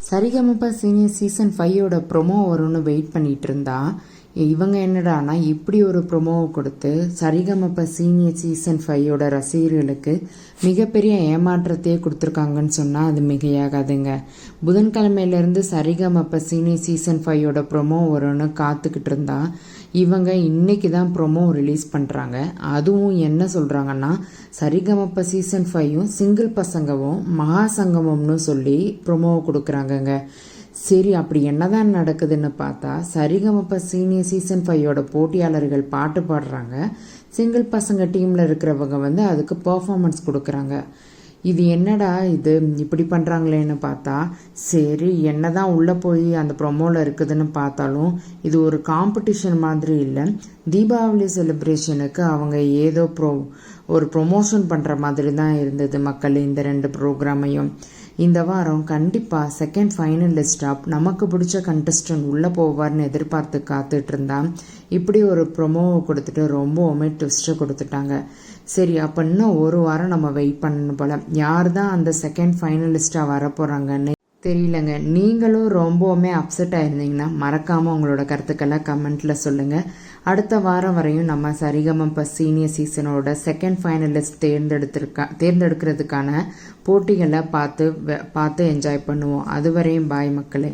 சரிகமப senior season 5 promo வரும்னு wait பண்ணிட்டு இருந்தா இவங்க என்னடானா இப்படி ஒரு ப்ரொமோவை கொடுத்து சரிகமப சீனியர் சீசன் 5 ரசிகர்களுக்கு மிகப்பெரிய ஏமாற்றத்தையே கொடுத்துருக்காங்கன்னு சொன்னால் அது மிகையாகாதுங்க. புதன்கிழமையிலேருந்து சரிகமப சீனியர் சீசன் 5 ப்ரொமோ வரும்னு காத்துக்கிட்டு இருந்தா இவங்க இன்னைக்கு தான் ப்ரொமோ ரிலீஸ் பண்ணுறாங்க. அதுவும் என்ன சொல்கிறாங்கன்னா சரிகமப சீசன் 5 சிங்கிள் பசங்கவும் மகா சங்கமம்னு சொல்லி ப்ரொமோவை கொடுக்குறாங்கங்க. சரி, அப்படி என்னதான் நடக்குதுன்னு பார்த்தா சரிகமப சீனியர் சீசன் 5 போட்டியாளர்கள் பாட்டு பாடுறாங்க. சிங்கிள் பசங்க டீமில் இருக்கிறவங்க அதுக்கு பர்ஃபார்மன்ஸ் கொடுக்குறாங்க. இது என்னடா இது இப்படி பண்ணுறாங்களேன்னு பார்த்தா சரி, என்னதான் உள்ளே போய் அந்த ப்ரொமோவில் இருக்குதுன்னு பார்த்தாலும் இது ஒரு காம்படிஷன் மாதிரி இல்லை. தீபாவளி செலிப்ரேஷனுக்கு அவங்க ஏதோ ஒரு ப்ரொமோஷன் பண்ணுற மாதிரி தான் இருந்தது மக்கள். இந்த 2 ப்ரோக்ராமையும் இந்த வாரம் கண்டிப்பாக செகண்ட் ஃபைனலிஸ்டாக நமக்கு பிடிச்ச கண்டஸ்டன்ட் உள்ளே போவார்னு எதிர்பார்த்து காத்துட்டு இருந்தா இப்படி ஒரு ப்ரொமோவை கொடுத்துட்டு ரொம்பவுமே ட்விஸ்ட்டை கொடுத்துட்டாங்க. சரி, அப்போ இன்னும் ஒரு வாரம் நம்ம வெயிட் பண்ணணும் போல. யார் தான் அந்த செகண்ட் ஃபைனலிஸ்டாக வரப்போகிறாங்கன்னு தெரியலங்க. நீங்களும் ரொம்பவுமே அப்செட் ஆயிருந்தீங்கன்னா மறக்காமல் உங்களோட கருத்துக்களை கமெண்ட்டில் சொல்லுங்கள். அடுத்த வாரம் வரையும் நம்ம சரிகமப சீனியர் சீசனோட செகண்ட் ஃபைனலிஸ்ட் தேர்ந்தெடுக்கிறதுக்கான போட்டிகளை பார்த்து என்ஜாய் பண்ணுவோம். அதுவரையும் பாய் மக்களே.